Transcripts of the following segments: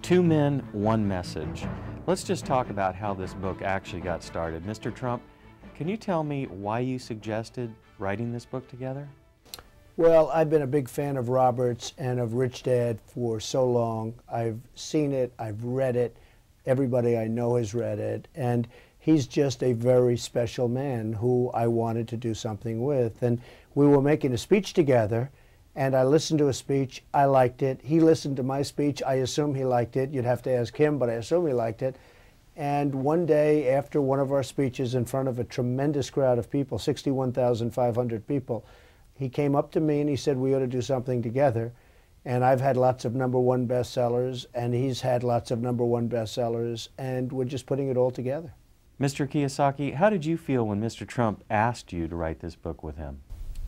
Two Men, One Message. Let's just talk about how this book actually got started. Mr. Trump, can you tell me why you suggested writing this book together? Well, I've been a big fan of Robert's and of Rich Dad for so long. I've seen it, I've read it, everybody I know has read it, and he's just a very special man who I wanted to do something with. And we were making a speech together, and I listened to a speech, I liked it. He listened to my speech, I assume he liked it. You'd have to ask him, but I assume he liked it. And one day, after one of our speeches in front of a tremendous crowd of people, 61,500 people, he came up to me and he said, we ought to do something together. And I've had lots of #1 bestsellers, and he's had lots of #1 bestsellers, and we're just putting it all together. Mr. Kiyosaki, how did you feel when Mr. Trump asked you to write this book with him?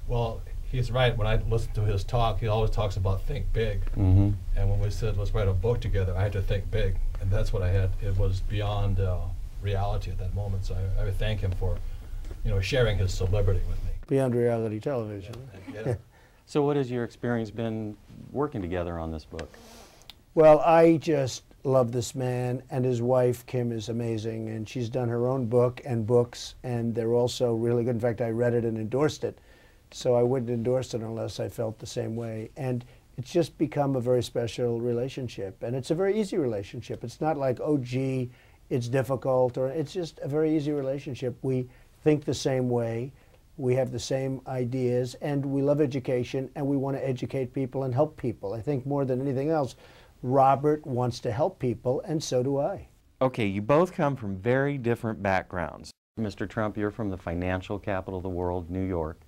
Well, he's right. When I listen to his talk, he always talks about think big. Mm-hmm. And when we said, let's write a book together, I had to think big. And that's what I had. It was beyond reality at that moment. So I would thank him for, sharing his celebrity with me. Beyond reality television. Yeah. So what has your experience been working together on this book? Well, I just love this man, and his wife, Kim, is amazing, and she's done her own book and books, and they're also really good. In fact, I read it and endorsed it, so I wouldn't endorse it unless I felt the same way. And it's just become a very special relationship, and it's a very easy relationship. It's not like, oh, gee, it's difficult, or it's just a very easy relationship. We think the same way. We have the same ideas, and we love education, and we want to educate people and help people. I think more than anything else, Robert wants to help people, and so do I. Okay, you both come from very different backgrounds. Mr. Trump, you're from the financial capital of the world, New York.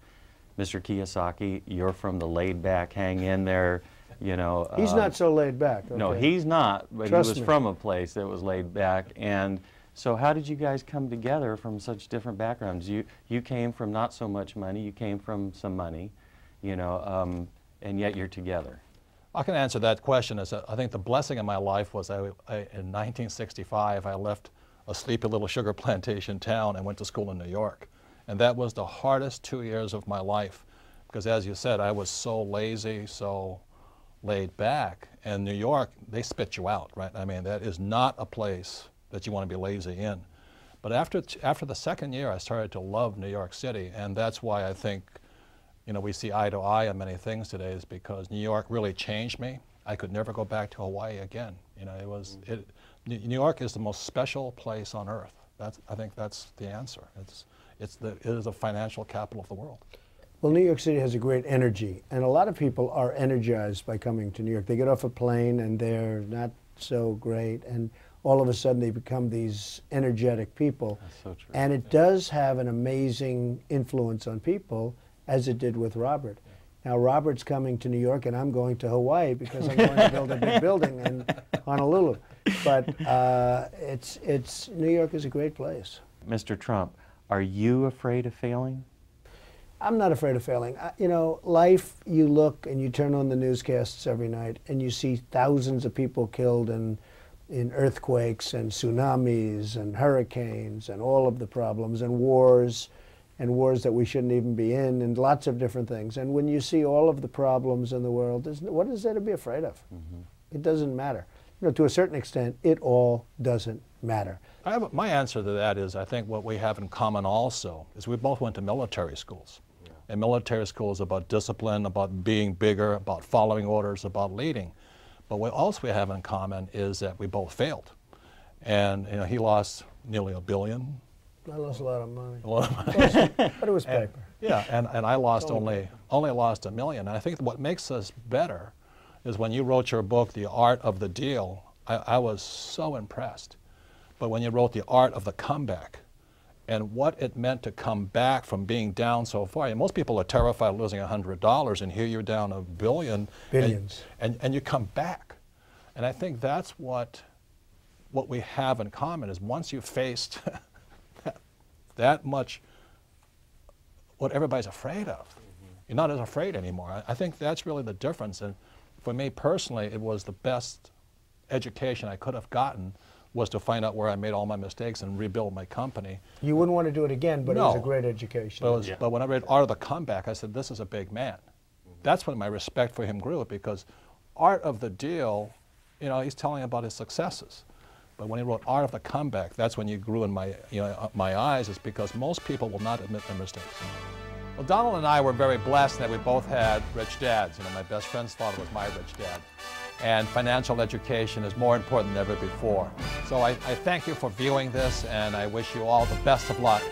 Mr. Kiyosaki, you're from the laid-back, hang in there, He's not so laid back. Okay? No, he's not, but Trust he was me. from a place that was laid back. And so how did you guys come together from such different backgrounds? You came from not so much money, you came from some money, and yet you're together. I can answer that question. I think the blessing in my life was in 1965, I left a sleepy little sugar plantation town and went to school in New York. And that was the hardest 2 years of my life because, as you said, I was so lazy, so laid back. And New York, they spit you out, right? I mean, that is not a place that you want to be lazy in. But after the second year, I started to love New York City, and that's why I think we see eye to eye on many things today, is because New York really changed me. I could never go back to Hawaii again. New York is the most special place on earth. I think that's the answer. It is a financial capital of the world. Well, New York City has a great energy, and a lot of people are energized by coming to New York. They get off a plane and they're not so great, and all of a sudden they become these energetic people. That's so true. And it does have an amazing influence on people, as it did with Robert. Now, Robert's coming to New York, and I'm going to Hawaii because I'm going to build a big building in Honolulu. But New York is a great place. Mr. Trump, are you afraid of failing? I'm not afraid of failing. Life, you look and you turn on the newscasts every night, and you see thousands of people killed in earthquakes and tsunamis and hurricanes and all of the problems and wars that we shouldn't even be in, and lots of different things. And when you see all of the problems in the world, what is there to be afraid of? Mm-hmm. It doesn't matter. To a certain extent, it all doesn't matter. My answer to that is, I think what we have in common also is we both went to military schools. Yeah. And military school is about discipline, about being bigger, about following orders, about leading. But what else we have in common is that we both failed. And he lost nearly $1 billion. I lost a lot of money. A lot of money. But it was paper. Yeah, and I lost only lost $1 million. And I think what makes us better is when you wrote your book, The Art of the Deal, I was so impressed. But when you wrote The Art of the Comeback, and what it meant to come back from being down so far. Most people are terrified of losing $100, and here you're down $1 billion. Billions. And you come back. And I think that's what we have in common, is once you've faced that much what everybody's afraid of, you're not as afraid anymore. I think that's really the difference. And for me personally, it was the best education I could have gotten, was to find out where I made all my mistakes and rebuild my company. You wouldn't want to do it again, but no. It was a great education. But when I read Art of the Comeback, I said, this is a big man. That's when my respect for him grew, because Art of the Deal you know, he's telling about his successes. But when he wrote Art of the Comeback, that's when you grew in my, my eyes, is because most people will not admit their mistakes. Well, Donald and I were very blessed that we both had rich dads. You know, my best friend's father was my rich dad. And financial education is more important than ever before. So I thank you for viewing this, and I wish you all the best of luck.